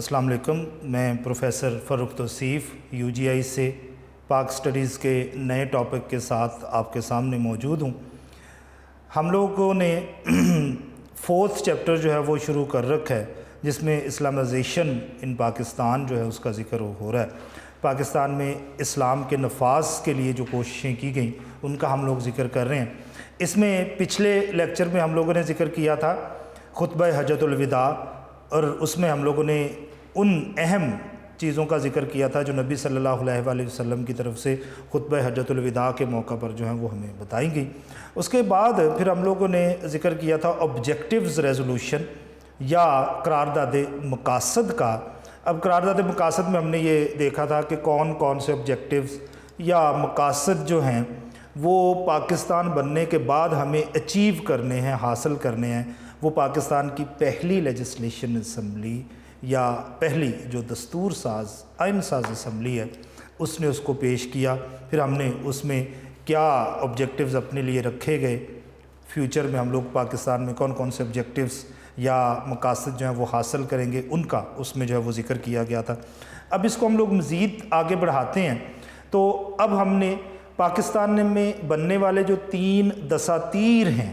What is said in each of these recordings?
السلام علیکم، میں پروفیسر فروخ توصیف UGI سے پاک سٹڈیز کے نئے ٹاپک کے ساتھ آپ کے سامنے موجود ہوں۔ ہم لوگوں نے 4th چیپٹر جو ہے وہ شروع کر رکھا ہے، جس میں اسلامائزیشن ان پاکستان جو ہے اس کا ذکر ہو رہا ہے۔ پاکستان میں اسلام کے نفاذ کے لیے جو کوششیں کی گئیں ان کا ہم لوگ ذکر کر رہے ہیں۔ اس میں پچھلے لیکچر میں ہم لوگوں نے ذکر کیا تھا خطبہ حجۃ الوداع، اور اس میں ہم لوگوں نے ان اہم چیزوں کا ذکر کیا تھا جو نبی صلی اللہ علیہ وآلہ وسلم کی طرف سے خطبہ حجۃ الوداع کے موقع پر جو ہیں وہ ہمیں بتائی گئی۔ اس کے بعد پھر ہم لوگوں نے ذکر کیا تھا آبجیکٹیوز ریزولوشن یا قرارداد مقاصد کا۔ اب قرارداد مقاصد میں ہم نے یہ دیکھا تھا کہ کون کون سے آبجیکٹیوز یا مقاصد جو ہیں وہ پاکستان بننے کے بعد ہمیں اچیو کرنے ہیں، حاصل کرنے ہیں۔ وہ پاکستان کی پہلی لیجسلیشن اسمبلی یا پہلی جو دستور ساز آئین ساز اسمبلی ہے اس نے اس کو پیش کیا۔ پھر ہم نے اس میں کیا آبجیکٹیوز اپنے لیے رکھے گئے، فیوچر میں ہم لوگ پاکستان میں کون کون سے آبجیکٹیوز یا مقاصد جو ہیں وہ حاصل کریں گے ان کا اس میں جو ہے وہ ذکر کیا گیا تھا۔ اب اس کو ہم لوگ مزید آگے بڑھاتے ہیں، تو اب ہم نے پاکستان میں بننے والے جو 3 دساتیر ہیں،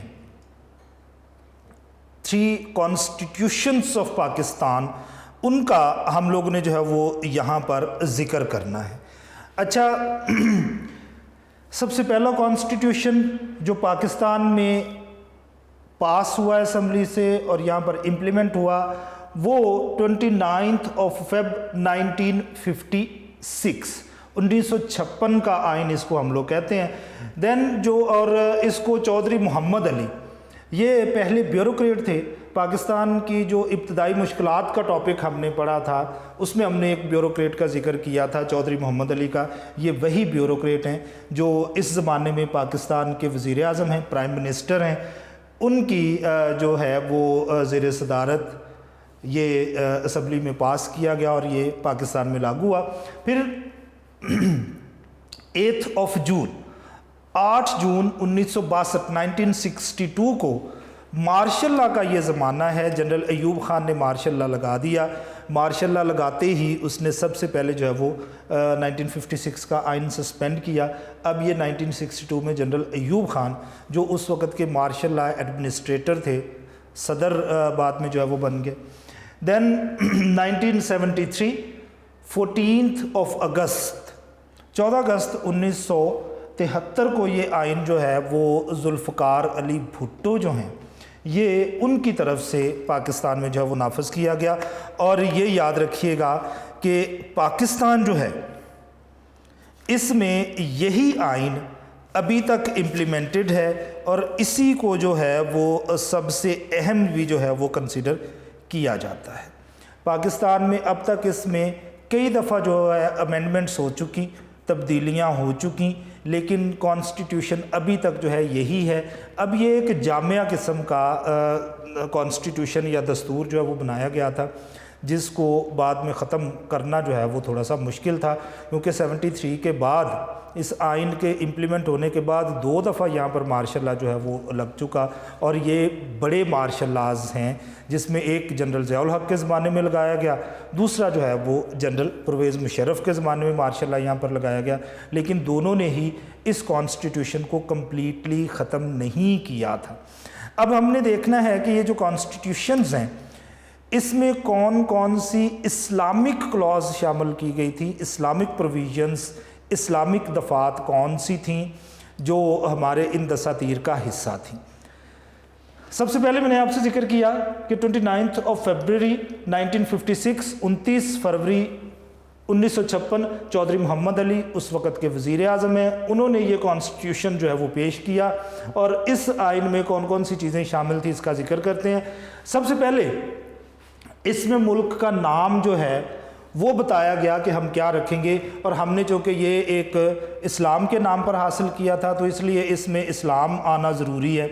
3 کانسٹیٹیوشنز آف پاکستان، ان کا ہم لوگوں نے جو ہے وہ یہاں پر ذکر کرنا ہے۔ اچھا، سب سے پہلا کانسٹیٹیوشن جو پاکستان میں پاس ہوا ہے اسمبلی سے اور یہاں پر امپلیمنٹ ہوا، وہ 29 فیبروری 1956 1956 کا آئین اس کو ہم لوگ کہتے ہیں۔ دین جو اور اس کو چودھری محمد علی، یہ پہلے بیوروکریٹ تھے۔ پاکستان کی جو ابتدائی مشکلات کا ٹاپک ہم نے پڑھا تھا اس میں ہم نے ایک بیوروکریٹ کا ذکر کیا تھا، چودھری محمد علی کا۔ یہ وہی بیوروکریٹ ہیں جو اس زمانے میں پاکستان کے وزیر اعظم ہیں، پرائم منسٹر ہیں۔ ان کی جو ہے وہ زیر صدارت یہ اسمبلی میں پاس کیا گیا اور یہ پاکستان میں لاگو ہوا۔ پھر 8 جون 1962 1962 کو مارشل لاء کا یہ زمانہ ہے۔ جنرل ایوب خان نے مارشل لاء لگا دیا۔ مارشل لاء لگاتے ہی اس نے سب سے پہلے جو ہے وہ 1956 کا آئین سسپینڈ کیا۔ اب یہ 1962 میں جنرل ایوب خان جو اس وقت کے مارشل لاء ایڈمنسٹریٹر تھے، صدر بعد میں جو ہے وہ بن گئے۔ دین 1973 14 اگست 1973 کو یہ آئین جو ہے وہ ذوالفقار علی بھٹو جو ہیں یہ ان کی طرف سے پاکستان میں جو ہے وہ نافذ کیا گیا۔ اور یہ یاد رکھیے گا کہ پاکستان جو ہے اس میں یہی آئین ابھی تک امپلیمنٹڈ ہے اور اسی کو جو ہے وہ سب سے اہم بھی جو ہے وہ کنسیڈر کیا جاتا ہے۔ پاکستان میں اب تک اس میں کئی دفعہ جو ہے امینڈمنٹس ہو چکی، تبدیلیاں ہو چکی، لیکن کانسٹیٹیوشن ابھی تک جو ہے یہی ہے۔ اب یہ ایک جامعہ قسم کا کانسٹیٹیوشن یا دستور جو ہے وہ بنایا گیا تھا، جس کو بعد میں ختم کرنا جو ہے وہ تھوڑا سا مشکل تھا، کیونکہ 73 کے بعد اس آئین کے امپلیمنٹ ہونے کے بعد 2 دفعہ یہاں پر مارشل لاء جو ہے وہ لگ چکا، اور یہ بڑے مارشل لاز ہیں، جس میں ایک جنرل ضیاء الحق کے زمانے میں لگایا گیا، دوسرا جو ہے وہ جنرل پرویز مشرف کے زمانے میں مارشل لاء یہاں پر لگایا گیا، لیکن دونوں نے ہی اس کانسٹیٹیوشن کو کمپلیٹلی ختم نہیں کیا تھا۔ اب ہم نے دیکھنا ہے کہ یہ جو کانسٹیٹیوشنز ہیں اس میں کون کون سی اسلامک کلاز شامل کی گئی تھی، اسلامک پروویژنز، اسلامک دفعات کون سی تھیں جو ہمارے ان دساتیر کا حصہ تھیں۔ سب سے پہلے میں نے آپ سے ذکر کیا کہ 29 فیبروری 1956 29 فروری 1956 چودھری محمد علی اس وقت کے وزیر اعظم ہیں، انہوں نے یہ کانسٹیٹیوشن جو ہے وہ پیش کیا، اور اس آئین میں کون کون سی چیزیں شامل تھیں اس کا ذکر کرتے ہیں۔ سب سے پہلے اس میں ملک کا نام جو ہے وہ بتایا گیا کہ ہم کیا رکھیں گے، اور ہم نے چونکہ یہ ایک اسلام کے نام پر حاصل کیا تھا تو اس لیے اس میں اسلام آنا ضروری ہے۔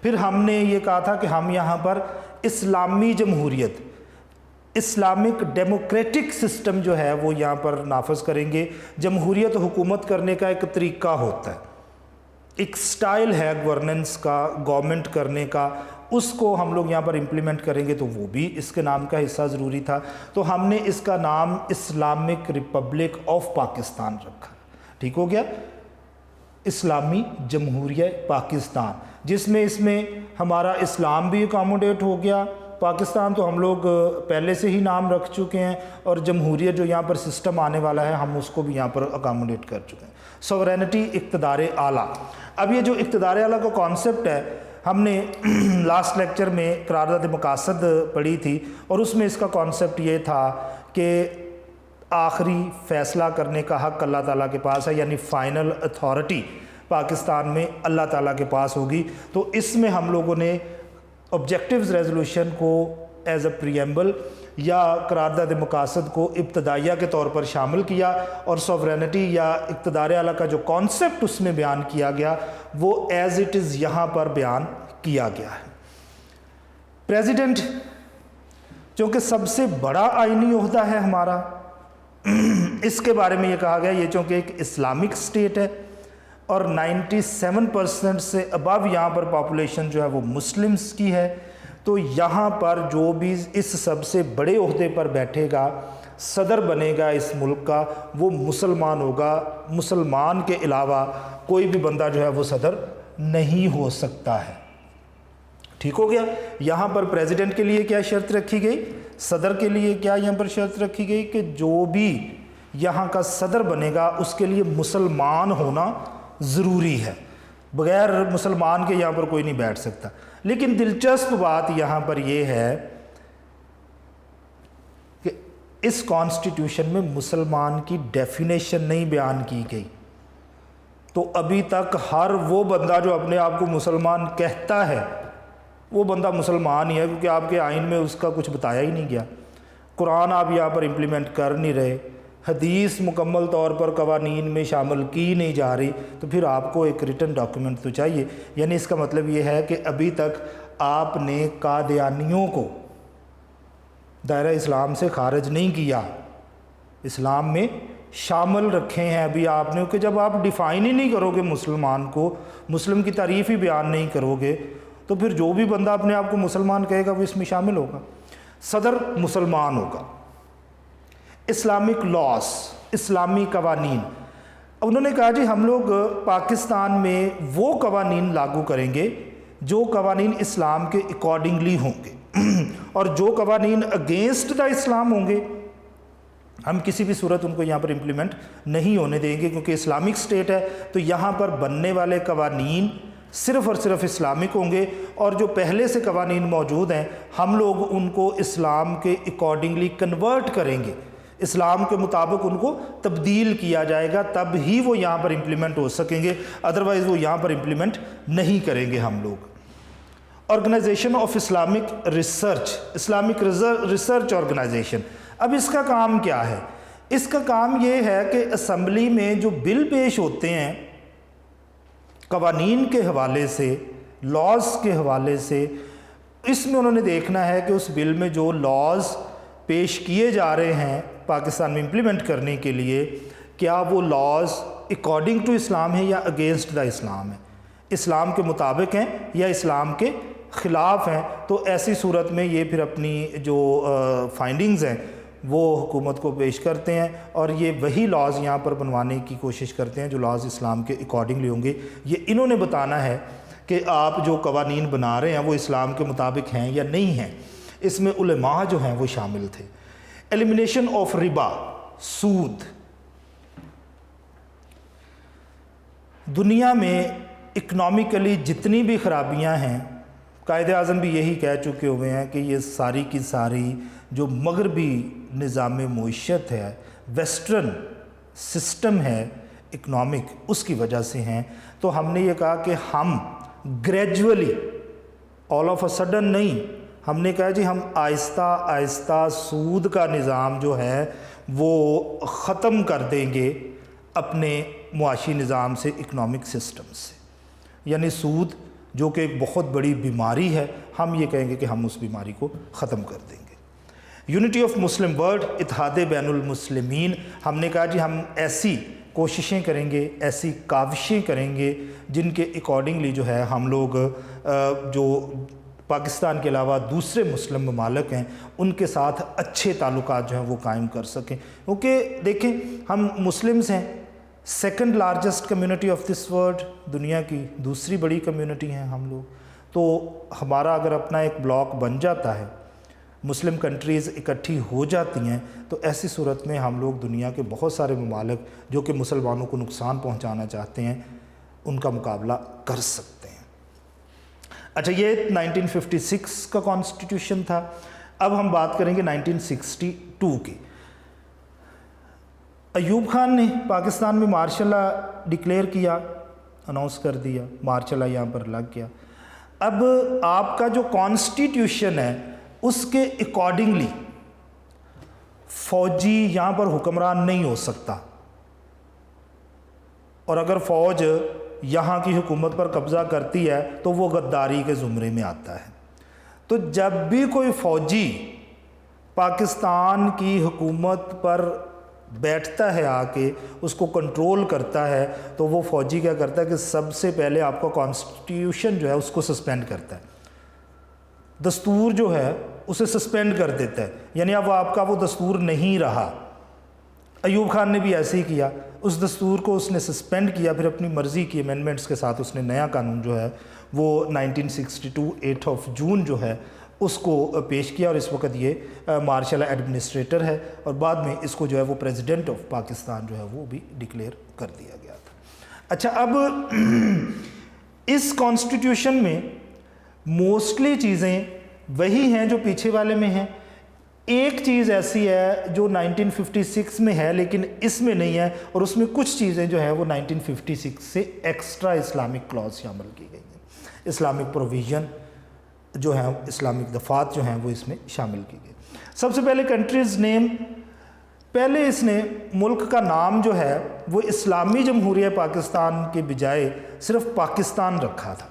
پھر ہم نے یہ کہا تھا کہ ہم یہاں پر اسلامی جمہوریت، اسلامک ڈیموکریٹک سسٹم جو ہے وہ یہاں پر نافذ کریں گے۔ جمہوریت حکومت کرنے کا ایک طریقہ ہوتا ہے، ایک سٹائل ہے گورننس کا، گورنمنٹ کرنے کا، اس کو ہم لوگ یہاں پر امپلیمنٹ کریں گے تو وہ بھی اس کے نام کا حصہ ضروری تھا. تو ہم نے اس کا نام اسلامک ریپبلک آف پاکستان رکھا. ٹھیک ہو گیا, اسلامی جمہوریہ پاکستان, جس میں اس میں ہمارا اسلام بھی اکاموڈیٹ ہو گیا. پاکستان تو ہم لوگ پہلے سے ہی نام رکھ چکے ہیں, اور جمہوریت جو یہاں پر سسٹم آنے والا ہے ہم اس کو بھی یہاں پر اکاموڈیٹ کر چکے ہیں. سورینٹی, اقتدار اعلیٰ. اب یہ جو اقتدار اعلیٰ کا کانسیپٹ ہے, ہم نے لاسٹ لیکچر میں قرارداد مقاصد پڑھی تھی, اور اس میں اس کا کانسیپٹ یہ تھا کہ آخری فیصلہ کرنے کا حق اللہ تعالیٰ کے پاس ہے, یعنی فائنل اتھارٹی پاکستان میں اللہ تعالیٰ کے پاس ہوگی. تو اس میں ہم لوگوں نے آبجیکٹیوز ریزولوشن کو ایز اے پریمبل یا قرارداد مقاصد کو ابتدائیہ کے طور پر شامل کیا, اور سوورینٹی یا اقتدار اعلیٰ کا جو کانسیپٹ اس میں بیان کیا گیا وہ ایز اٹ از یہاں پر بیان کیا گیا ہے. پریزیڈنٹ چونکہ سب سے بڑا آئینی عہدہ ہے ہمارا, اس کے بارے میں یہ کہا گیا یہ چونکہ ایک اسلامک سٹیٹ ہے اور 97% سے ابو یہاں پر پاپولیشن جو ہے وہ مسلمز کی ہے, تو یہاں پر جو بھی اس سب سے بڑے عہدے پر بیٹھے گا, صدر بنے گا اس ملک کا, وہ مسلمان ہوگا. مسلمان کے علاوہ کوئی بھی بندہ جو ہے وہ صدر نہیں ہو سکتا ہے. ٹھیک ہو گیا. یہاں پر پریزیڈنٹ کے لیے کیا شرط رکھی گئی, صدر کے لیے کیا یہاں پر شرط رکھی گئی کہ جو بھی یہاں کا صدر بنے گا اس کے لیے مسلمان ہونا ضروری ہے, بغیر مسلمان کے یہاں پر کوئی نہیں بیٹھ سکتا. لیکن دلچسپ بات یہاں پر یہ ہے کہ اس کانسٹیٹیوشن میں مسلمان کی ڈیفینیشن نہیں بیان کی گئی. تو ابھی تک ہر وہ بندہ جو اپنے آپ کو مسلمان کہتا ہے وہ بندہ مسلمان ہی ہے, کیونکہ آپ کے آئین میں اس کا کچھ بتایا ہی نہیں گیا. قرآن آپ یہاں پر امپلیمنٹ کر نہیں رہے, حدیث مکمل طور پر قوانین میں شامل کی نہیں جا رہی, تو پھر آپ کو ایک ریٹن ڈاکیومنٹ تو چاہیے. یعنی اس کا مطلب یہ ہے کہ ابھی تک آپ نے قادیانیوں کو دائرہ اسلام سے خارج نہیں کیا, اسلام میں شامل رکھے ہیں ابھی آپ نے. کہ جب آپ ڈیفائن ہی نہیں کرو گے مسلمان کو, مسلم کی تعریف ہی بیان نہیں کرو گے, تو پھر جو بھی بندہ اپنے آپ کو مسلمان کہے گا وہ اس میں شامل ہوگا. صدر مسلمان ہوگا. اسلامک لاس, اسلامی قوانین. انہوں نے کہا جی ہم لوگ پاکستان میں وہ قوانین لاگو کریں گے جو قوانین اسلام کے اکارڈنگلی ہوں گے, اور جو قوانین اگینسٹ دا اسلام ہوں گے ہم کسی بھی صورت ان کو یہاں پر امپلیمنٹ نہیں ہونے دیں گے, کیونکہ اسلامک سٹیٹ ہے. تو یہاں پر بننے والے قوانین صرف اور صرف اسلامک ہوں گے, اور جو پہلے سے قوانین موجود ہیں ہم لوگ ان کو اسلام کے اکارڈنگلی کنورٹ کریں گے, اسلام کے مطابق ان کو تبدیل کیا جائے گا, تب ہی وہ یہاں پر امپلیمنٹ ہو سکیں گے, ادروائز وہ یہاں پر امپلیمنٹ نہیں کریں گے ہم لوگ. Organisation of Islamic research, Islamic research organisation. اب اس کا کام کیا ہے؟ اس کا کام یہ ہے کہ اسمبلی میں جو بل پیش ہوتے ہیں قوانین کے حوالے سے, لاز کے حوالے سے, اس میں انہوں نے دیکھنا ہے کہ اس بل میں جو لاز پیش کیے جا رہے ہیں پاکستان میں امپلیمنٹ کرنے کے لیے, کیا وہ لاز اکارڈنگ ٹو اسلام ہے یا اگینسٹ دا اسلام ہے, اسلام کے مطابق ہیں یا اسلام کے خلاف ہیں. تو ایسی صورت میں یہ پھر اپنی جو فائنڈنگز ہیں وہ حکومت کو پیش کرتے ہیں, اور یہ وہی لاز یہاں پر بنوانے کی کوشش کرتے ہیں جو لاز اسلام کے اکارڈنگلی ہوں گے. یہ انہوں نے بتانا ہے کہ آپ جو قوانین بنا رہے ہیں وہ اسلام کے مطابق ہیں یا نہیں ہیں. اس میں علماء جو ہیں وہ شامل تھے. ایلیمینیشن آف ربا, سود. دنیا میں اکنامکلی جتنی بھی خرابیاں ہیں, قائد اعظم بھی یہی کہہ چکے ہوئے ہیں کہ یہ ساری کی ساری جو مغربی نظام معیشت ہے, ویسٹرن سسٹم ہے اکنامک, اس کی وجہ سے ہیں. تو ہم نے یہ کہا کہ ہم gradually, all of a sudden نہیں, ہم نے کہا جی ہم آہستہ آہستہ سود کا نظام جو ہے وہ ختم کر دیں گے اپنے معاشی نظام سے, اکنامک سسٹم سے. یعنی سود جو کہ ایک بہت بڑی بیماری ہے, ہم یہ کہیں گے کہ ہم اس بیماری کو ختم کر دیں گے. یونٹی آف مسلم ورلڈ, اتحاد بین المسلمین. ہم نے کہا جی ہم ایسی کوششیں کریں گے, ایسی کاوشیں کریں گے جن کے اکارڈنگلی جو ہے ہم لوگ جو پاکستان کے علاوہ دوسرے مسلم ممالک ہیں ان کے ساتھ اچھے تعلقات جو ہیں وہ قائم کر سکیں، کیونکہ دیکھیں ہم مسلمز ہیں، second largest community of this world, دنیا کی دوسری بڑی کمیونٹی ہیں ہم لوگ، تو ہمارا اگر اپنا ایک بلاک بن جاتا ہے، مسلم کنٹریز اکٹھی ہو جاتی ہیں، تو ایسی صورت میں ہم لوگ دنیا کے بہت سارے ممالک جو کہ مسلمانوں کو نقصان پہنچانا چاہتے ہیں ان کا مقابلہ کر سکتے ہیں۔ اچھا، یہ 1956 کا کانسٹیٹیوشن تھا۔ اب ہم بات کریں گے 1962 کی۔ ایوب خان نے پاکستان میں مارشل لا ڈکلیئر کیا، اناؤنس کر دیا، مارشل لا یہاں پر لگ گیا۔ اب آپ کا جو کانسٹیٹیوشن ہے اس کے اکارڈنگلی فوجی یہاں پر حکمران نہیں ہو سکتا، اور اگر فوج یہاں کی حکومت پر قبضہ کرتی ہے تو وہ غداری کے زمرے میں آتا ہے۔ تو جب بھی کوئی فوجی پاکستان کی حکومت پر بیٹھتا ہے، آ کے اس کو کنٹرول کرتا ہے، تو وہ فوجی کیا کرتا ہے کہ سب سے پہلے آپ کا کانسٹیٹیوشن جو ہے اس کو سسپینڈ کرتا ہے، دستور جو ہے اسے سسپینڈ کر دیتا ہے، یعنی اب آپ کا وہ دستور نہیں رہا۔ ایوب خان نے بھی ایسے ہی کیا، اس دستور کو اس نے سسپینڈ کیا، پھر اپنی مرضی کی امینڈمنٹس کے ساتھ اس نے نیا قانون جو ہے وہ 1962 8 جون جو ہے اس کو پیش کیا، اور اس وقت یہ مارشل لا ایڈمنسٹریٹر ہے، اور بعد میں اس کو جو ہے وہ پریزیڈنٹ آف پاکستان جو ہے وہ بھی ڈکلیئر کر دیا گیا تھا۔ اچھا، اب اس کانسٹیٹیوشن میں موسٹلی چیزیں وہی ہیں جو پیچھے والے میں ہیں۔ ایک چیز ایسی ہے جو 1956 میں ہے لیکن اس میں نہیں ہے، اور اس میں کچھ چیزیں جو ہیں وہ 1956 سے ایکسٹرا اسلامک کلاز شامل کی گئی ہیں، اسلامک پروویژن جو ہیں، اسلامک دفعات جو ہیں وہ اس میں شامل کی گئی۔ سب سے پہلے کنٹریز نیم، پہلے اس نے ملک کا نام جو ہے وہ اسلامی جمہوریہ پاکستان کے بجائے صرف پاکستان رکھا تھا،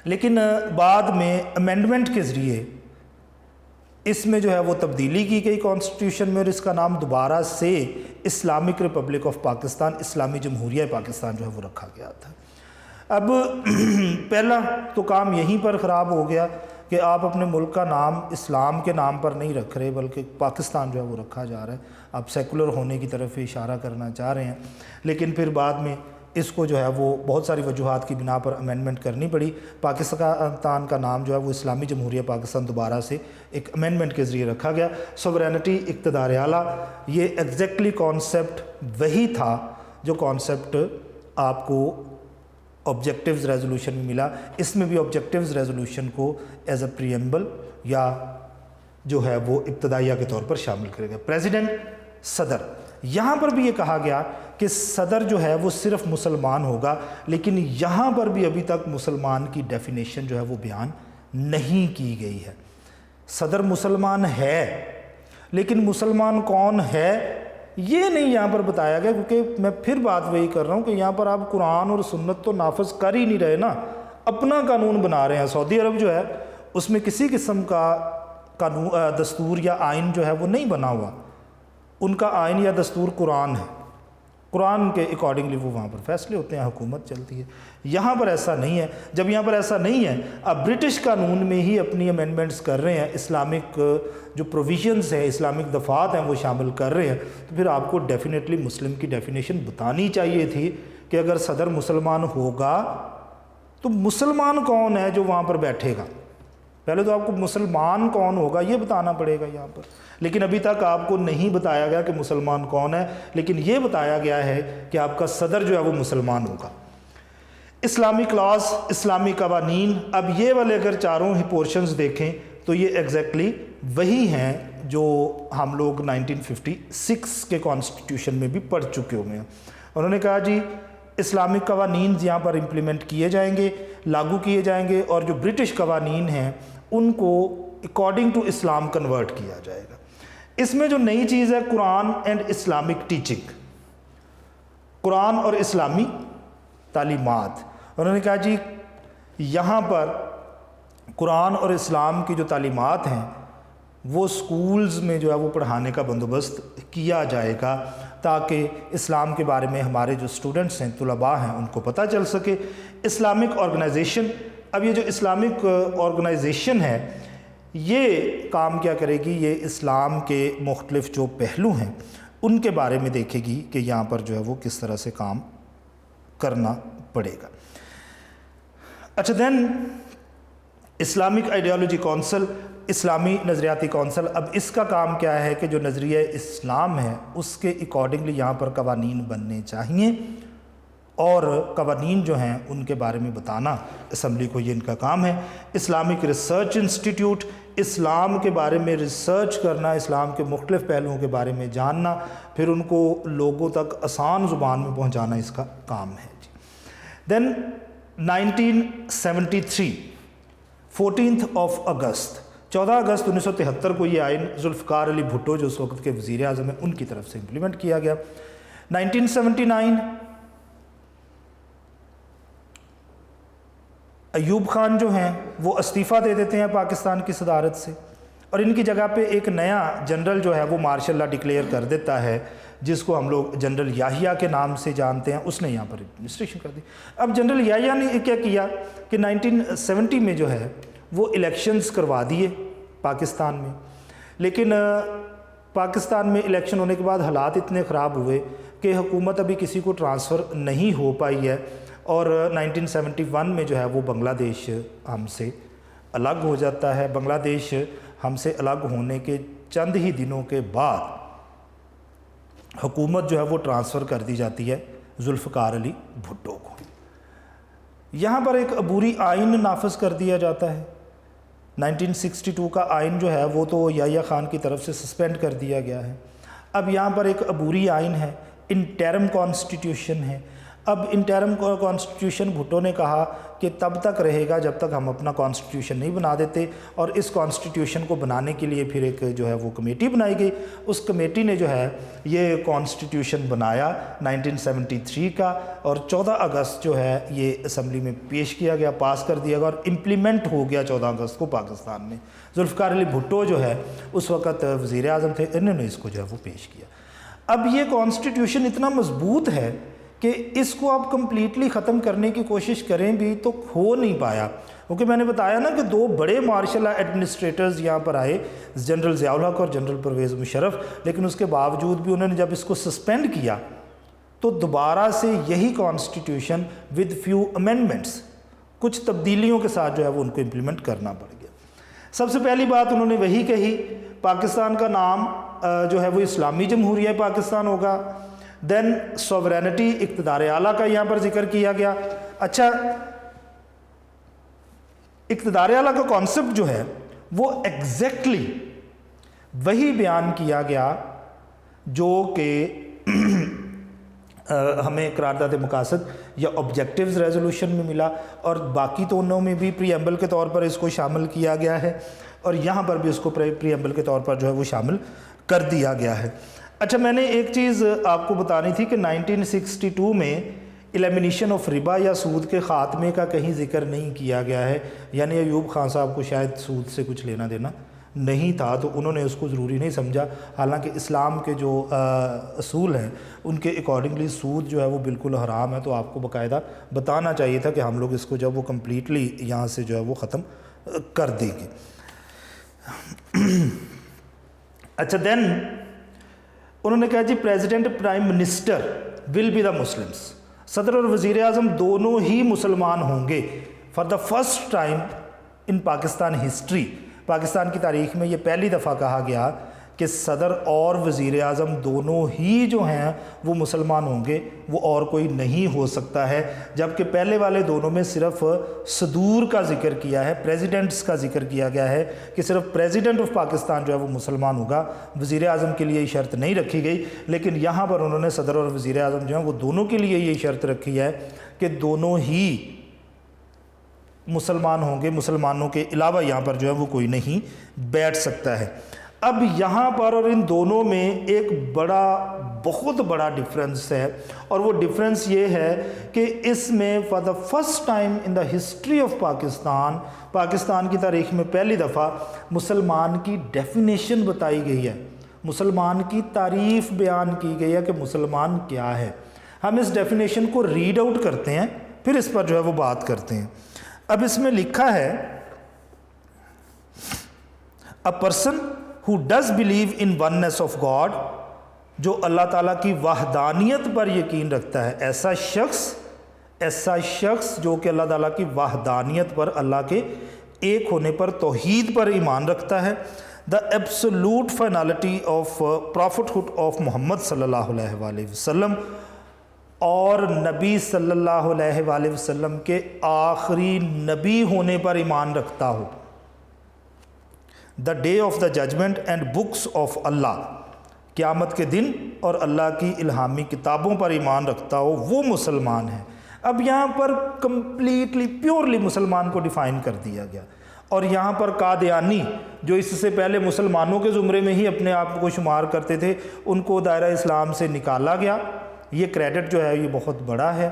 لیکن بعد میں امینڈمنٹ کے ذریعے اس میں جو ہے وہ تبدیلی کی گئی کانسٹیٹیوشن میں، اور اس کا نام دوبارہ سے اسلامک ریپبلک آف پاکستان، اسلامی جمہوریہ پاکستان جو ہے وہ رکھا گیا تھا۔ اب پہلا تو کام یہیں پر خراب ہو گیا کہ آپ اپنے ملک کا نام اسلام کے نام پر نہیں رکھ رہے بلکہ پاکستان جو ہے وہ رکھا جا رہا ہے، آپ سیکولر ہونے کی طرف اشارہ کرنا چاہ رہے ہیں، لیکن پھر بعد میں اس کو جو ہے وہ بہت ساری وجوہات کی بنا پر امینڈمنٹ کرنی پڑی۔ پاکستان کا نام جو ہے وہ اسلامی جمہوریہ پاکستان دوبارہ سے ایک امینڈمنٹ کے ذریعے رکھا گیا۔ سوورینٹی، اقتدار اعلیٰ، یہ ایگزیکٹلی کانسیپٹ وہی تھا جو کانسیپٹ آپ کو آبجیکٹیوز ریزولوشن میں ملا۔ اس میں بھی آبجیکٹیوز ریزولوشن کو ایز اے پریمبل یا جو ہے وہ ابتدائیہ کے طور پر شامل کرے گا۔ پریزیڈنٹ، صدر، یہاں پر بھی یہ کہا گیا کہ صدر جو ہے وہ صرف مسلمان ہوگا، لیکن یہاں پر بھی ابھی تک مسلمان کی ڈیفینیشن جو ہے وہ بیان نہیں کی گئی ہے۔ صدر مسلمان ہے، لیکن مسلمان کون ہے یہ نہیں یہاں پر بتایا گیا، کیونکہ میں پھر بات وہی کر رہا ہوں کہ یہاں پر آپ قرآن اور سنت تو نافذ کر ہی نہیں رہے نا، اپنا قانون بنا رہے ہیں۔ سعودی عرب جو ہے اس میں کسی قسم کا قانون، دستور یا آئین جو ہے وہ نہیں بنا ہوا، ان کا آئین یا دستور قرآن ہے، قرآن کے اکارڈنگلی وہ وہاں پر فیصلے ہوتے ہیں، حکومت چلتی ہے۔ یہاں پر ایسا نہیں ہے۔ جب یہاں پر ایسا نہیں ہے، اب برٹش قانون میں ہی اپنی امینڈمنٹس کر رہے ہیں، اسلامک جو پروویژنز ہیں، اسلامک دفعات ہیں وہ شامل کر رہے ہیں، تو پھر آپ کو ڈیفینیٹلی مسلم کی ڈیفینیشن بتانی چاہیے تھی کہ اگر صدر مسلمان ہوگا تو مسلمان کون ہے جو وہاں پر بیٹھے گا۔ پہلے تو آپ کو مسلمان کون ہوگا یہ بتانا پڑے گا یہاں پر، لیکن ابھی تک آپ کو نہیں بتایا گیا کہ مسلمان کون ہے، لیکن یہ بتایا گیا ہے کہ آپ کا صدر جو ہے وہ مسلمان ہوگا۔ اسلامی کلاس، اسلامی قوانین، اب یہ والے اگر چاروں ہی پورشنز دیکھیں تو یہ ایگزیکٹلی وہی ہیں جو ہم لوگ 1956 کے کانسٹیٹیوشن میں بھی پڑھ چکے ہوئے ہیں۔ انہوں نے کہا جی اسلامک قوانین یہاں پر امپلیمنٹ کیے جائیں گے، لاگو کیے جائیں گے، اور جو برٹش قوانین ہیں ان کو اکارڈنگ ٹو اسلام کنورٹ کیا جائے گا۔ اس میں جو نئی چیز ہے قرآن اینڈ اسلامک ٹیچنگ، قرآن اور اسلامی تعلیمات۔ انہوں نے کہا جی یہاں پر قرآن اور اسلام کی جو تعلیمات ہیں وہ سکولز میں جو ہے وہ پڑھانے کا بندوبست کیا جائے گا، تاکہ اسلام کے بارے میں ہمارے جو اسٹوڈنٹس ہیں، طلباء ہیں، ان کو پتہ چل سکے۔ اسلامک آرگنائزیشن، اب یہ جو اسلامک آرگنائزیشن ہے یہ کام کیا کرے گی؟ یہ اسلام کے مختلف جو پہلو ہیں ان کے بارے میں دیکھے گی کہ یہاں پر جو ہے وہ کس طرح سے کام کرنا پڑے گا۔ اچھا، دین اسلامک آئیڈیالوجی کونسل، اسلامی نظریاتی کونسل، اب اس کا کام کیا ہے کہ جو نظریہ اسلام ہے اس کے اکارڈنگلی یہاں پر قوانین بننے چاہیے، اور قوانین جو ہیں ان کے بارے میں بتانا اسمبلی کو، یہ ان کا کام ہے۔ اسلامک ریسرچ انسٹیٹیوٹ، اسلام کے بارے میں ریسرچ کرنا، اسلام کے مختلف پہلوؤں کے بارے میں جاننا، پھر ان کو لوگوں تک آسان زبان میں پہنچانا اس کا کام ہے جی۔ دین 1973 14 اگست 1973 کو یہ آئین ذوالفقار علی بھٹو جو اس وقت کے وزیر اعظم ہیں ان کی طرف سے امپلیمنٹ کیا گیا۔ 1979 ایوب خان جو ہیں وہ استعفیٰ دے دیتے ہیں پاکستان کی صدارت سے، اور ان کی جگہ پہ ایک نیا جنرل جو ہے وہ مارشل لا ڈکلیئر کر دیتا ہے، جس کو ہم لوگ جنرل یحییٰ کے نام سے جانتے ہیں۔ اس نے یہاں پر ایڈمنسٹریشن کر دی۔ اب جنرل یحییٰ نے کیا کیا کہ 1970 میں جو ہے وہ الیکشنز کروا دیے پاکستان میں، لیکن پاکستان میں الیکشن ہونے کے بعد حالات اتنے خراب ہوئے کہ حکومت ابھی کسی کو ٹرانسفر نہیں ہو پائی ہے، اور 1971 میں جو ہے وہ بنگلہ دیش ہم سے الگ ہو جاتا ہے۔ بنگلہ دیش ہم سے الگ ہونے کے چند ہی دنوں کے بعد حکومت جو ہے وہ ٹرانسفر کر دی جاتی ہے ذوالفقار علی بھٹو کو۔ یہاں پر ایک عبوری آئین نافذ کر دیا جاتا ہے۔ 1962 کا آئین جو ہے وہ تو یحییٰ خان کی طرف سے سسپینڈ کر دیا گیا ہے۔ اب یہاں پر ایک عبوری آئین ہے، انٹرم کانسٹیٹیوشن ہے۔ اب انٹرم کانسٹیٹیوشن بھٹو نے کہا کہ تب تک رہے گا جب تک ہم اپنا کانسٹیٹیوشن نہیں بنا دیتے، اور اس کانسٹیٹیوشن کو بنانے کے لیے پھر ایک جو ہے وہ کمیٹی بنائی گئی۔ اس کمیٹی نے جو ہے یہ کانسٹیٹیوشن بنایا 1973 کا، اور 14 اگست جو ہے یہ اسمبلی میں پیش کیا گیا، پاس کر دیا گیا، اور امپلیمنٹ ہو گیا 14 اگست کو پاکستان میں۔ ذوالفقار علی بھٹو جو ہے اس وقت وزیر اعظم تھے، انہوں نے اس کو جو ہے وہ پیش کیا۔ اب یہ کانسٹیٹیوشن اتنا مضبوط ہے کہ اس کو آپ کمپلیٹلی ختم کرنے کی کوشش کریں بھی تو ہو نہیں پایا، کیونکہ میں نے بتایا نا کہ دو بڑے مارشل ایڈمنسٹریٹرز یہاں پر آئے، جنرل ضیاء الحق اور جنرل پرویز مشرف، لیکن اس کے باوجود بھی انہوں نے جب اس کو سسپینڈ کیا تو دوبارہ سے یہی کانسٹیٹیوشن ود فیو امینڈمنٹس، کچھ تبدیلیوں کے ساتھ جو ہے وہ ان کو امپلیمنٹ کرنا پڑ گیا۔ سب سے پہلی بات انہوں نے وہی کہی، پاکستان کا نام جو ہے وہ اسلامی جمہوریہ پاکستان ہوگا۔ دین سوورینٹی، اقتدار اعلیٰ کا یہاں پر ذکر کیا گیا۔ اچھا، اقتدار اعلیٰ کا کانسیپٹ جو ہے وہ ایگزیکٹلی وہی بیان کیا گیا جو کہ ہمیں قرارداد مقاصد یا آبجیکٹیوز ریزولوشن میں ملا، اور باقی دونوں میں بھی پری ایمبل کے طور پر اس کو شامل کیا گیا ہے، اور یہاں پر بھی اس کو پری ایمبل کے طور پر جو ہے وہ شامل کر دیا گیا ہے۔ اچھا، میں نے ایک چیز آپ کو بتانی تھی کہ 1962 میں ایلیمینیشن آف ربا یا سود کے خاتمے کا کہیں ذکر نہیں کیا گیا ہے، یعنی ایوب خان صاحب کو شاید سود سے کچھ لینا دینا نہیں تھا، تو انہوں نے اس کو ضروری نہیں سمجھا، حالانکہ اسلام کے جو اصول ہیں ان کے اکارڈنگلی سود جو ہے وہ بالکل حرام ہے، تو آپ کو باقاعدہ بتانا چاہیے تھا کہ ہم لوگ اس کو جب وہ کمپلیٹلی یہاں سے جو ہے وہ ختم کر دیں گے۔ اچھا، دین انہوں نے کہا جی president prime minister will be the Muslims, صدر اور وزیر اعظم دونوں ہی مسلمان ہوں گے for the first time in Pakistan history. Pakistan کی تاریخ میں یہ پہلی دفعہ کہا گیا کہ صدر اور وزیر اعظم دونوں ہی جو ہیں وہ مسلمان ہوں گے، وہ اور کوئی نہیں ہو سکتا ہے، جبکہ پہلے والے دونوں میں صرف صدور کا ذکر کیا ہے، پریزیڈنٹس کا ذکر کیا گیا ہے کہ صرف پریزیڈنٹ آف پاکستان جو ہے وہ مسلمان ہوگا، وزیر اعظم کے لیے یہ شرط نہیں رکھی گئی، لیکن یہاں پر انہوں نے صدر اور وزیر اعظم جو ہیں وہ دونوں کے لیے یہ شرط رکھی ہے کہ دونوں ہی مسلمان ہوں گے، مسلمانوں کے علاوہ یہاں پر جو ہے وہ کوئی نہیں بیٹھ سکتا ہے۔ اب یہاں پر اور ان دونوں میں ایک بہت بڑا ڈفرینس ہے، اور وہ ڈفرینس یہ ہے کہ اس میں for the first time in the history of Pakistan کی تاریخ میں پہلی دفعہ مسلمان کی ڈیفینیشن بتائی گئی ہے، مسلمان کی تعریف بیان کی گئی ہے کہ مسلمان کیا ہے۔ ہم اس ڈیفینیشن کو ریڈ آؤٹ کرتے ہیں، پھر اس پر جو ہے وہ بات کرتے ہیں۔ اب اس میں لکھا ہے a person who does believe in oneness of God, جو اللہ تعالیٰ کی وحدانیت پر یقین رکھتا ہے، ایسا شخص جو کہ اللہ تعالیٰ کی وحدانیت پر، اللہ کے ایک ہونے پر، توحید پر ایمان رکھتا ہے، دا ایبسولوٹ فائنالٹی آف پروفٹہڈ آف محمد صلی اللہ علیہ وآلہ وسلم، اور نبی صلی اللہ علیہ وآلہ وسلم کے آخری نبی ہونے پر ایمان رکھتا ہو، the day of the judgment and books of Allah, قیامت کے دن اور اللہ کی الہامی کتابوں پر ایمان رکھتا ہو، وہ مسلمان ہے۔ اب یہاں پر کمپلیٹلی پیورلی مسلمان کو ڈیفائن کر دیا گیا، اور یہاں پر قادیانی جو اس سے پہلے مسلمانوں کے زمرے میں ہی اپنے آپ کو شمار کرتے تھے، ان کو دائرہ اسلام سے نکالا گیا۔ یہ کریڈٹ جو ہے یہ بہت بڑا ہے،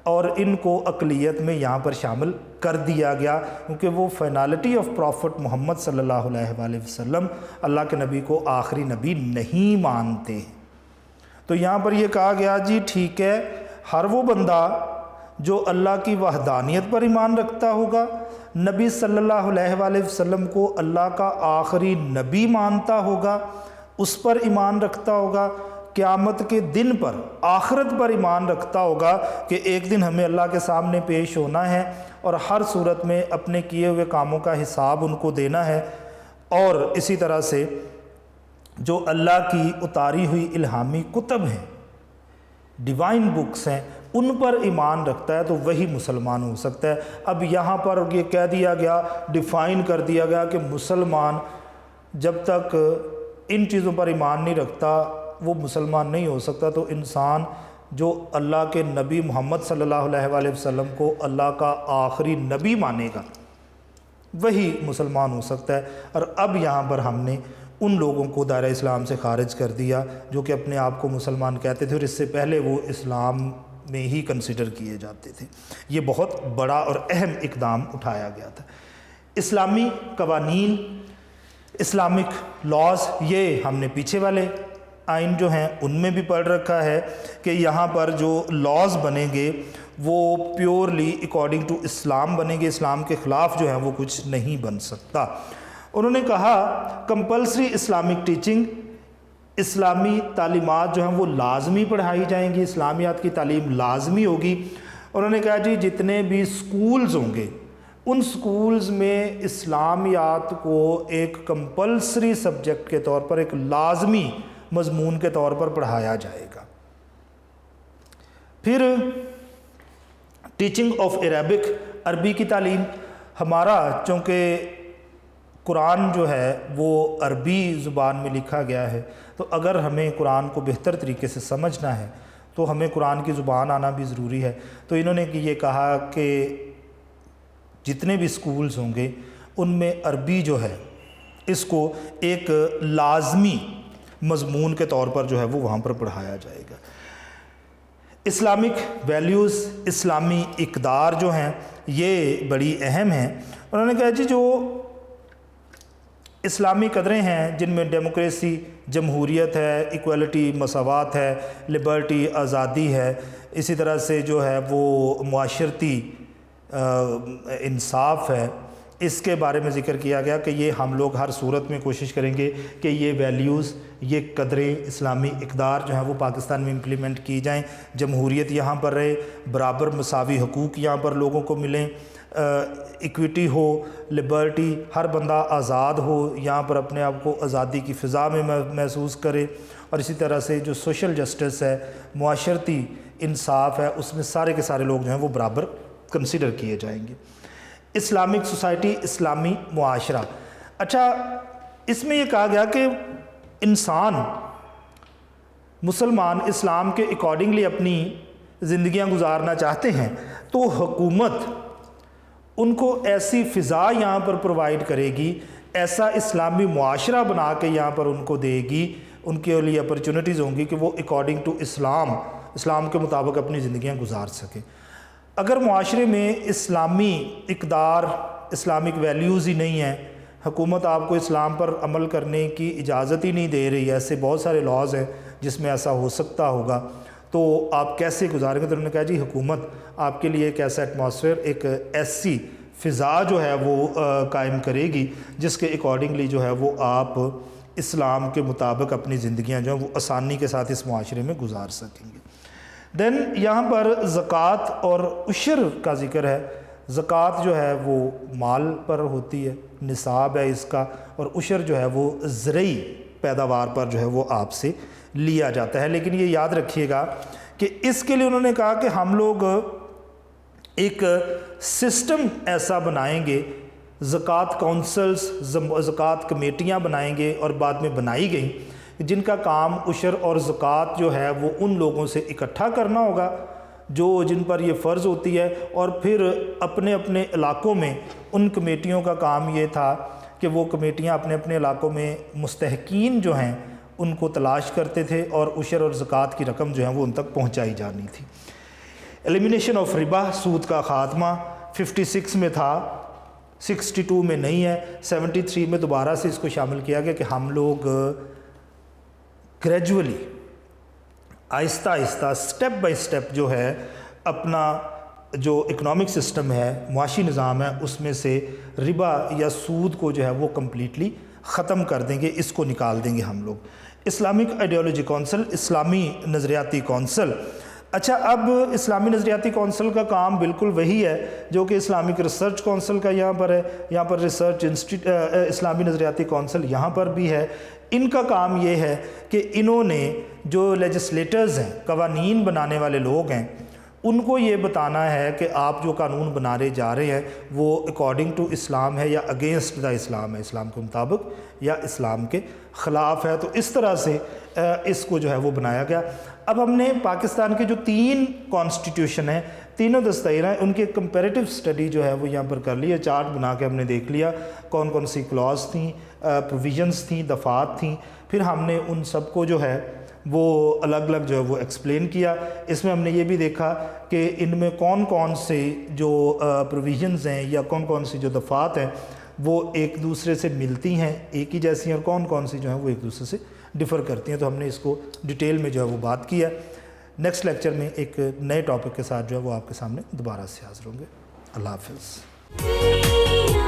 اور ان کو اقلیت میں یہاں پر شامل کر دیا گیا، کیونکہ وہ فائنالٹی آف پروفٹ محمد صلی اللہ علیہ وآلہ وسلم، اللہ کے نبی کو آخری نبی نہیں مانتے۔ تو یہاں پر یہ کہا گیا جی ٹھیک ہے، ہر وہ بندہ جو اللہ کی وحدانیت پر ایمان رکھتا ہوگا، نبی صلی اللہ علیہ وآلہ وسلم کو اللہ کا آخری نبی مانتا ہوگا، اس پر ایمان رکھتا ہوگا، قیامت کے دن پر، آخرت پر ایمان رکھتا ہوگا کہ ایک دن ہمیں اللہ کے سامنے پیش ہونا ہے، اور ہر صورت میں اپنے کیے ہوئے کاموں کا حساب ان کو دینا ہے، اور اسی طرح سے جو اللہ کی اتاری ہوئی الہامی کتب ہیں، ڈیوائن بکس ہیں، ان پر ایمان رکھتا ہے، تو وہی مسلمان ہو سکتا ہے۔ اب یہاں پر یہ کہہ دیا گیا، ڈیفائن کر دیا گیا کہ مسلمان جب تک ان چیزوں پر ایمان نہیں رکھتا وہ مسلمان نہیں ہو سکتا۔ تو انسان جو اللہ کے نبی محمد صلی اللہ علیہ وآلہ وسلم کو اللہ کا آخری نبی مانے گا وہی مسلمان ہو سکتا ہے۔ اور اب یہاں پر ہم نے ان لوگوں کو دائرہ اسلام سے خارج کر دیا جو کہ اپنے آپ کو مسلمان کہتے تھے، اور اس سے پہلے وہ اسلام میں ہی کنسیڈر کیے جاتے تھے۔ یہ بہت بڑا اور اہم اقدام اٹھایا گیا تھا۔ اسلامی قوانین، اسلامک لاز، یہ ہم نے پیچھے والے آئین جو ہیں ان میں بھی پڑھ رکھا ہے کہ یہاں پر جو لاز بنیں گے وہ پیورلی اکارڈنگ ٹو اسلام بنیں گے، اسلام کے خلاف جو ہیں وہ کچھ نہیں بن سکتا۔ انہوں نے کہا کمپلسری اسلامک ٹیچنگ، اسلامی تعلیمات جو ہیں وہ لازمی پڑھائی جائیں گی، اسلامیات کی تعلیم لازمی ہوگی۔ انہوں نے کہا جی جتنے بھی سکولز ہوں گے ان سکولز میں اسلامیات کو ایک کمپلسری سبجیکٹ کے طور پر، ایک لازمی مضمون کے طور پر پڑھایا جائے گا۔ پھر ٹیچنگ آف عربک، عربی کی تعلیم۔ ہمارا چونکہ قرآن جو ہے وہ عربی زبان میں لکھا گیا ہے، تو اگر ہمیں قرآن کو بہتر طریقے سے سمجھنا ہے تو ہمیں قرآن کی زبان آنا بھی ضروری ہے۔ تو انہوں نے یہ کہا کہ جتنے بھی سکولز ہوں گے ان میں عربی جو ہے اس کو ایک لازمی مضمون کے طور پر جو ہے وہ وہاں پر پڑھایا جائے گا۔ اسلامک ویلیوز، اسلامی اقدار جو ہیں یہ بڑی اہم ہیں۔ انہوں نے کہا جی جو اسلامی قدریں ہیں جن میں ڈیموکریسی، جمہوریت ہے، ایکویلٹی، مساوات ہے، لبرٹی، آزادی ہے، اسی طرح سے جو ہے وہ معاشرتی انصاف ہے، اس کے بارے میں ذکر کیا گیا کہ یہ ہم لوگ ہر صورت میں کوشش کریں گے کہ یہ ویلیوز، یہ قدریں، اسلامی اقدار جو ہیں وہ پاکستان میں امپلیمنٹ کی جائیں، جمہوریت یہاں پر رہے، برابر مساوی حقوق یہاں پر لوگوں کو ملیں، ایکویٹی ہو، لبرٹی، ہر بندہ آزاد ہو، یہاں پر اپنے آپ کو آزادی کی فضا میں محسوس کرے، اور اسی طرح سے جو سوشل جسٹس ہے، معاشرتی انصاف ہے، اس میں سارے کے سارے لوگ جو ہیں وہ برابر کنسیڈر کیے جائیں گے۔ اسلامک سوسائٹی، اسلامی معاشرہ۔ اچھا، اس میں یہ کہا گیا کہ انسان مسلمان اسلام کے اکارڈنگلی اپنی زندگیاں گزارنا چاہتے ہیں تو حکومت ان کو ایسی فضا یہاں پر پرووائڈ کرے گی، ایسا اسلامی معاشرہ بنا کے یہاں پر ان کو دے گی، ان کے لیے اپرچونٹیز ہوں گی کہ وہ اکارڈنگ ٹو اسلام کے مطابق اپنی زندگیاں گزار سکیں۔ اگر معاشرے میں اسلامی اقدار، اسلامک ویلیوز ہی نہیں ہیں، حکومت آپ کو اسلام پر عمل کرنے کی اجازت ہی نہیں دے رہی، ایسے بہت سارے لاز ہیں جس میں ایسا ہو سکتا ہوگا، تو آپ کیسے گزاریں گے؟ تو انہوں نے کہا جی حکومت آپ کے لیے ایک ایسا ایٹماسفیئر، ایک ایسی فضا جو ہے وہ قائم کرے گی، جس کے اکارڈنگلی جو ہے وہ آپ اسلام کے مطابق اپنی زندگیاں جو ہیں وہ آسانی کے ساتھ اس معاشرے میں گزار سکیں گے۔ دین یہاں پر زکوٰۃ اور عشر کا ذکر ہے۔ زکوٰۃ جو ہے وہ مال پر ہوتی ہے، نصاب ہے اس کا، اور عشر جو ہے وہ زرعی پیداوار پر جو ہے وہ آپ سے لیا جاتا ہے۔ لیکن یہ یاد رکھیے گا کہ اس کے لیے انہوں نے کہا کہ ہم لوگ ایک سسٹم ایسا بنائیں گے، زکوٰۃ کونسلز، زکوٰۃ کمیٹیاں بنائیں گے، اور بعد میں بنائی گئیں، جن کا کام عشر اور زکوٰۃ جو ہے وہ ان لوگوں سے اکٹھا کرنا ہوگا جن پر یہ فرض ہوتی ہے، اور پھر اپنے اپنے علاقوں میں ان کمیٹیوں کا کام یہ تھا کہ وہ کمیٹیاں اپنے اپنے علاقوں میں مستحقین جو ہیں ان کو تلاش کرتے تھے، اور عشر اور زکوٰۃ کی رقم جو ہے وہ ان تک پہنچائی جانی تھی۔ ایلیمینیشن آف ربا، سود کا خاتمہ 56 میں تھا، 62 میں نہیں ہے، 73 میں دوبارہ سے اس کو شامل کیا گیا کہ ہم لوگ گریجولی آہستہ آہستہ سٹیپ بائی سٹیپ جو ہے اپنا جو اکنامک سسٹم ہے، معاشی نظام ہے، اس میں سے ربا یا سود کو جو ہے وہ کمپلیٹلی ختم کر دیں گے، اس کو نکال دیں گے ہم لوگ۔ اسلامک آئیڈیالوجی کونسل، اسلامی نظریاتی کونسل۔ اچھا، اب اسلامی نظریاتی کونسل کا کام بالکل وہی ہے جو کہ اسلامک ریسرچ کونسل کا یہاں پر ہے، یہاں پر اسلامی نظریاتی کونسل یہاں پر بھی ہے۔ ان کا کام یہ ہے کہ انہوں نے جو لیجسلیٹرز ہیں، قوانین بنانے والے لوگ ہیں، ان کو یہ بتانا ہے کہ آپ جو قانون بنانے جا رہے ہیں وہ اکارڈنگ ٹو اسلام ہے یا اگینسٹ دا اسلام ہے، اسلام کے مطابق یا اسلام کے خلاف ہے۔ تو اس طرح سے اس کو جو ہے وہ بنایا گیا۔ اب ہم نے پاکستان کے جو 3 کانسٹیٹیوشن ہیں، تینوں دستور ہیں، ان کی ایک کمپیریٹیو سٹڈی جو ہے وہ یہاں پر کر لی ہے، چارٹ بنا کے ہم نے دیکھ لیا کون کون سی کلاز تھیں، پروویژنز تھیں، دفعات تھیں، پھر ہم نے ان سب کو جو ہے وہ الگ الگ جو ہے وہ ایکسپلین کیا۔ اس میں ہم نے یہ بھی دیکھا کہ ان میں کون کون سے جو پروویژنز ہیں یا کون کون سی جو دفعات ہیں وہ ایک دوسرے سے ملتی ہیں، ایک ہی جیسی ہیں، اور کون کون سی جو ہیں وہ ایک دوسرے سے ڈیفر کرتی ہیں۔ تو ہم نے اس کو ڈیٹیل میں جو ہے وہ بات کی ہے۔ نیکسٹ لیکچر میں ایک نئے ٹاپک کے ساتھ جو ہے وہ آپ کے سامنے دوبارہ سے حاضر ہوں گے۔ اللہ حافظ۔